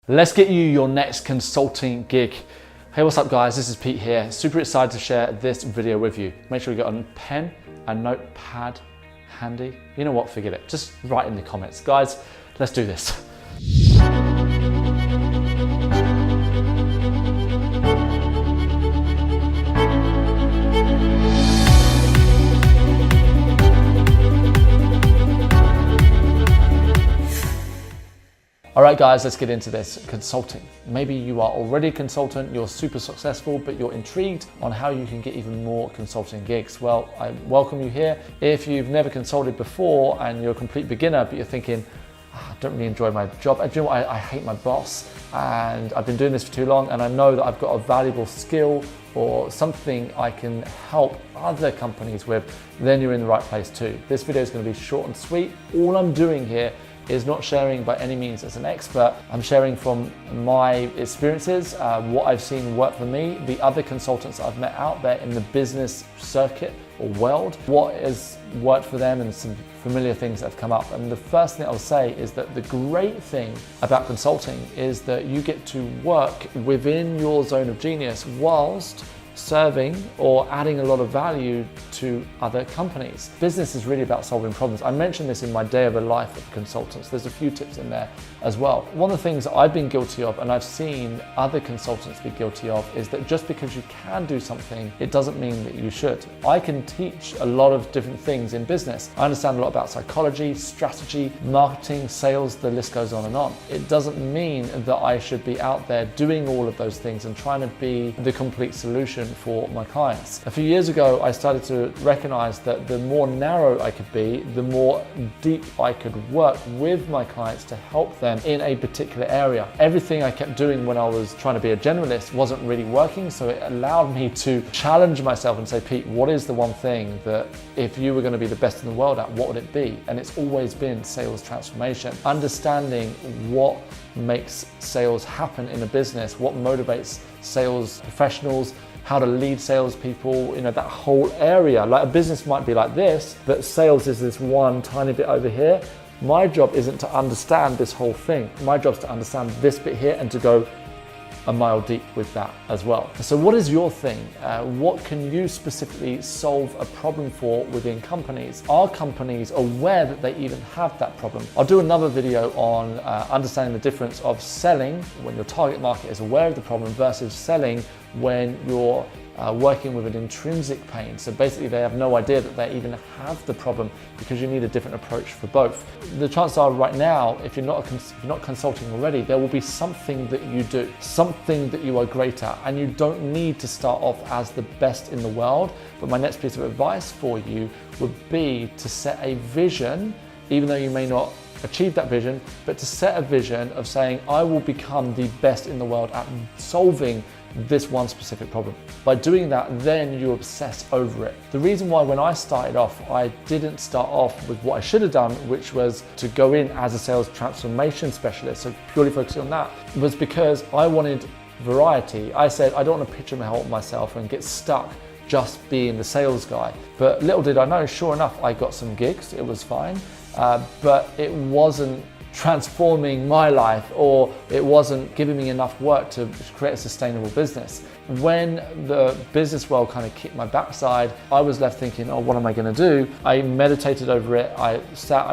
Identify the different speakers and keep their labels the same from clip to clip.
Speaker 1: Let's get you your next consulting gig. Hey, what's up guys? This is Pete here. Super excited to share this video with you. Make sure you got a pen and notepad handy. You know what, forget it. Just write in the comments. Guys, let's do this. All right guys, let's get into this. Consulting. Maybe you are already a consultant, you're super successful, but you're intrigued on how you can get even more consulting gigs. Well, I welcome you here. If you've never consulted before and you're a complete beginner, but you're thinking, I don't really enjoy my job. Do you know what? I hate my boss and I've been doing this for too long and I know that I've got a valuable skill or something I can help other companies with, then you're in the right place too. This video is going to be short and sweet. All I'm doing here is not sharing by any means as an expert. I'm sharing from my experiences, what I've seen work for me, the other consultants I've met out there in the business circuit or world, what has worked for them and some familiar things that have come up. And the first thing I'll say is that the great thing about consulting is that you get to work within your zone of genius whilst serving or adding a lot of value to other companies. Business is really about solving problems. I mentioned this in my day of a life of consultants. There's a few tips in there as well. One of the things that I've been guilty of and I've seen other consultants be guilty of is that just because you can do something, it doesn't mean that you should. I can teach a lot of different things in business. I understand a lot about psychology, strategy, marketing, sales, the list goes on and on. It doesn't mean that I should be out there doing all of those things and trying to be the complete solution for my clients. A few years ago, I started to recognize that the more narrow I could be, the more deep I could work with my clients to help them in a particular area. Everything I kept doing when I was trying to be a generalist wasn't really working, so it allowed me to challenge myself and say, Pete, what is the one thing that if you were going to be the best in the world at, what would it be? And it's always been sales transformation. Understanding what makes sales happen in a business, what motivates sales professionals, how to lead salespeople, you know, that whole area. Like a business might be like this, but sales is this one tiny bit over here. My job isn't to understand this whole thing. My job is to understand this bit here and to go a mile deep with that as well. So what is your thing? What can you specifically solve a problem for within companies? Are companies aware that they even have that problem? I'll do another video on understanding the difference of selling when your target market is aware of the problem versus selling when you're working with an intrinsic pain. So basically they have no idea that they even have the problem because you need a different approach for both. The chances are right now, if you're not consulting already, there will be something that you do, something that you are great at, and you don't need to start off as the best in the world. But my next piece of advice for you would be to set a vision, even though you may not achieve that vision, but to set a vision of saying, I will become the best in the world at solving this one specific problem. By doing that, then you obsess over it. The reason why when I started off, I didn't start off with what I should have done, which was to go in as a sales transformation specialist, so purely focusing on that, was because I wanted variety. I said, I don't want to picture myself and get stuck just being the sales guy. But little did I know, sure enough, I got some gigs, it was fine, but it wasn't transforming my life, or it wasn't giving me enough work to create a sustainable business. When the business world kind of kicked my backside, I was left thinking, oh, what am I going to do? I meditated over it. I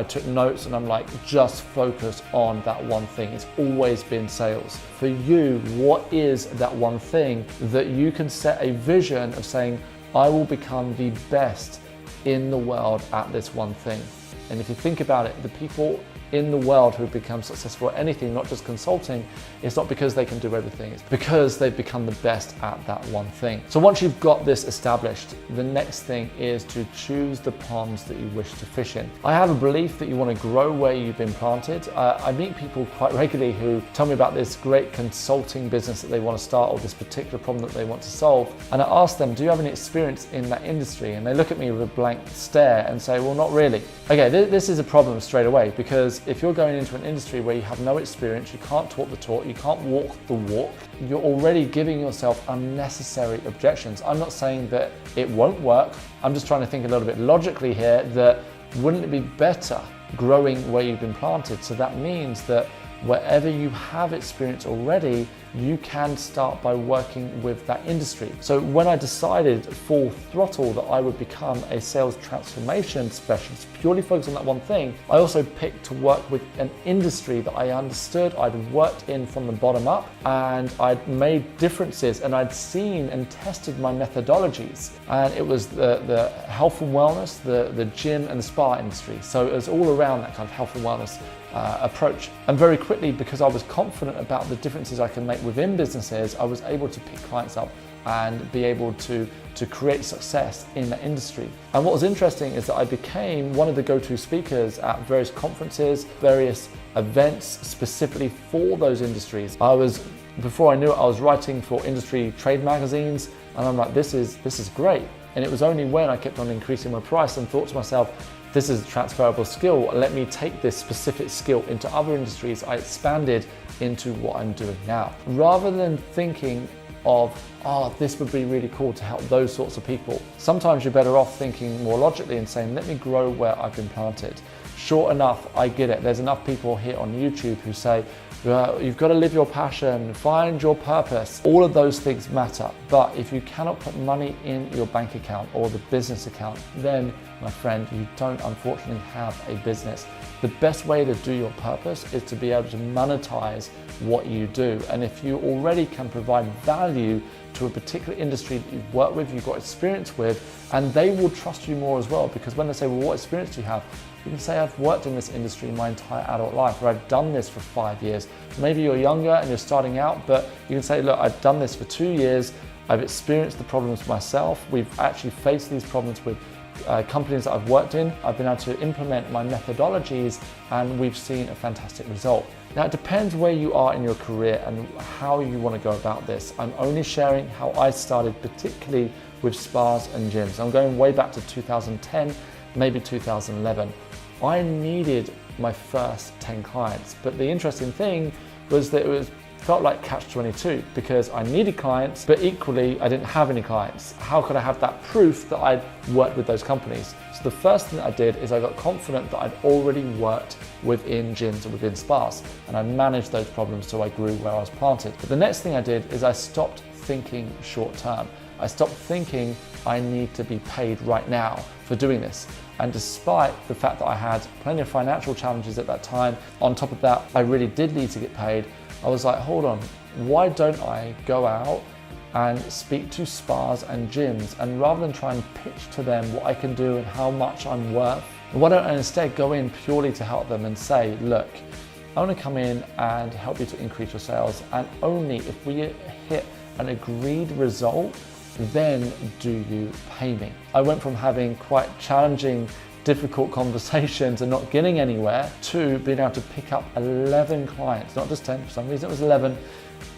Speaker 1: took notes, and I'm like, just focus on that one thing. It's always been sales. For you, what is that one thing that you can set a vision of saying, I will become the best in the world at this one thing? And if you think about it, the people in the world who become successful at anything, not just consulting, it's not because they can do everything, it's because they've become the best at that one thing. So once you've got this established, the next thing is to choose the ponds that you wish to fish in. I have a belief that you want to grow where you've been planted. I meet people quite regularly who tell me about this great consulting business that they want to start or this particular problem that they want to solve. And I ask them, do you have any experience in that industry? And they look at me with a blank stare and say, well, not really. Okay, this is a problem straight away, because if you're going into an industry where you have no experience, you can't talk the talk, you can't walk the walk, you're already giving yourself unnecessary objections. I'm not saying that it won't work. I'm just trying to think a little bit logically here that wouldn't it be better growing where you've been planted? So that means that wherever you have experience already, you can start by working with that industry. So when I decided full throttle that I would become a sales transformation specialist, purely focused on that one thing, I also picked to work with an industry that I understood, I'd worked in from the bottom up, and I'd made differences, and I'd seen and tested my methodologies. And it was the health and wellness, the gym and the spa industry. So it was all around that kind of health and wellness approach. And very quickly, because I was confident about the differences I can make within businesses, I was able to pick clients up and be able to create success in that industry. And what was interesting is that I became one of the go-to speakers at various conferences, various events specifically for those industries. Before I knew it, I was writing for industry trade magazines, and I'm like, this is great. And it was only when I kept on increasing my price and thought to myself, this is a transferable skill, let me take this specific skill into other industries, I expanded into what I'm doing now. Rather than thinking of, this would be really cool to help those sorts of people, sometimes you're better off thinking more logically and saying, let me grow where I've been planted. Sure enough, I get it. There's enough people here on YouTube who say, you've got to live your passion, find your purpose. All of those things matter. But if you cannot put money in your bank account or the business account, then, my friend, you don't unfortunately have a business. The best way to do your purpose is to be able to monetize what you do. And if you already can provide value to a particular industry that you've worked with, you've got experience with, and they will trust you more as well, because when they say, well, what experience do you have? You can say, I've worked in this industry my entire adult life, or I've done this for 5 years. Maybe you're younger and you're starting out, but you can say, look, I've done this for 2 years. I've experienced the problems myself. We've actually faced these problems with companies that I've worked in. I've been able to implement my methodologies, and we've seen a fantastic result. Now, it depends where you are in your career and how you want to go about this. I'm only sharing how I started, particularly with spas and gyms. I'm going way back to 2010, maybe 2011. I needed my first 10 clients, but the interesting thing was that it felt like catch-22, because I needed clients, but equally I didn't have any clients. How could I have that proof that I'd worked with those companies? So the first thing that I did is I got confident that I'd already worked within gyms and within spas, and I managed those problems so I grew where I was planted. But the next thing I did is I stopped thinking short term. I stopped thinking I need to be paid right now for doing this. And despite the fact that I had plenty of financial challenges at that time, on top of that, I really did need to get paid. I was like, hold on, why don't I go out and speak to spas and gyms, and rather than try and pitch to them what I can do and how much I'm worth, why don't I instead go in purely to help them and say, look, I want to come in and help you to increase your sales, and only if we hit an agreed result, then do you pay me. I went from having quite challenging, difficult conversations and not getting anywhere to being able to pick up 11 clients, not just 10, for some reason it was 11,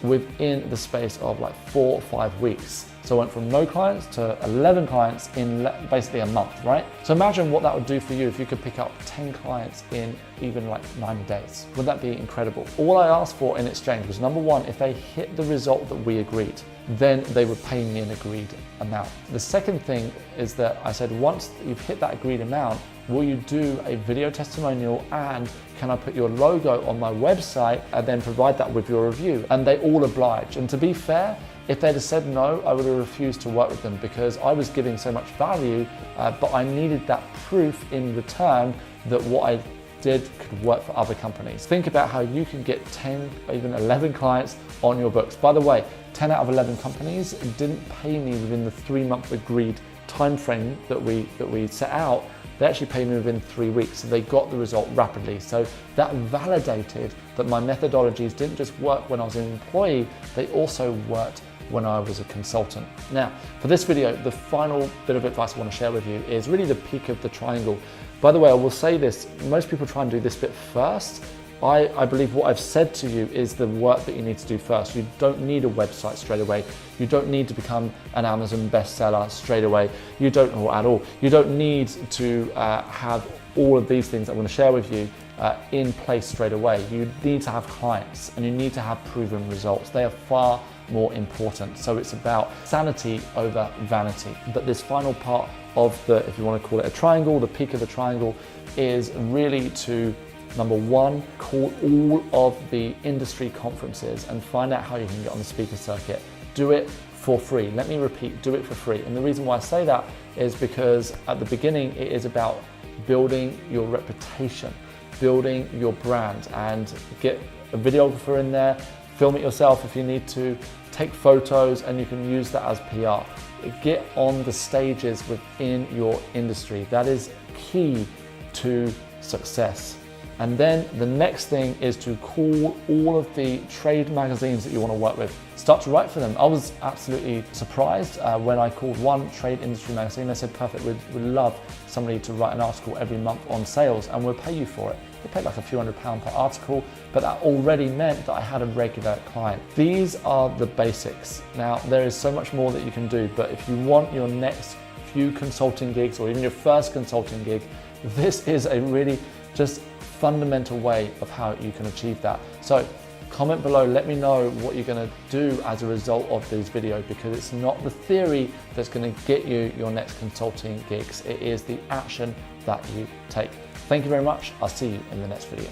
Speaker 1: within the space of like 4 or 5 weeks. So I went from no clients to 11 clients in basically a month, right? So imagine what that would do for you if you could pick up 10 clients in even like 90 days. Would that be incredible? All I asked for in exchange was, number one, if they hit the result that we agreed, then they would pay me an agreed amount. The second thing is that I said, once you've hit that agreed amount, will you do a video testimonial, and can I put your logo on my website and then provide that with your review? And they all obliged. And to be fair, if they'd have said no, I would have refused to work with them, because I was giving so much value, but I needed that proof in return that what I did could work for other companies. Think about how you can get 10 or even 11 clients on your books. By the way, 10 out of 11 companies didn't pay me within the 3-month agreed time frame that we set out. They actually paid me within 3 weeks, so they got the result rapidly. So that validated that my methodologies didn't just work when I was an employee, they also worked when I was a consultant. Now, for this video, the final bit of advice I want to share with you is really the peak of the triangle. By the way, I will say this, most people try and do this bit first. I believe what I've said to you is the work that you need to do first. You don't need a website straight away. You don't need to become an Amazon bestseller straight away. You don't, or at all. You don't need to have all of these things I'm going to share with you in place straight away. You need to have clients, and you need to have proven results. They are far more important. So it's about sanity over vanity. But this final part of the, if you want to call it a triangle, the peak of the triangle, is really to Number one, call all of the industry conferences and find out how you can get on the speaker circuit. Do it for free. Let me repeat, do it for free. And the reason why I say that is because at the beginning, it is about building your reputation, building your brand, and get a videographer in there, film it yourself if you need to, take photos, and you can use that as PR. Get on the stages within your industry. That is key to success. And then the next thing is to call all of the trade magazines that you want to work with. Start to write for them. I was absolutely surprised when I called one trade industry magazine. They said, perfect, we'd love somebody to write an article every month on sales and we'll pay you for it. They paid like a few £100 per article, but that already meant that I had a regular client. These are the basics. Now, there is so much more that you can do, but if you want your next few consulting gigs or even your first consulting gig, this is a really just fundamental way of how you can achieve that. So comment below, let me know what you're going to do as a result of these videos, because it's not the theory that's going to get you your next consulting gigs. It is the action that you take. Thank you very much. I'll see you in the next video.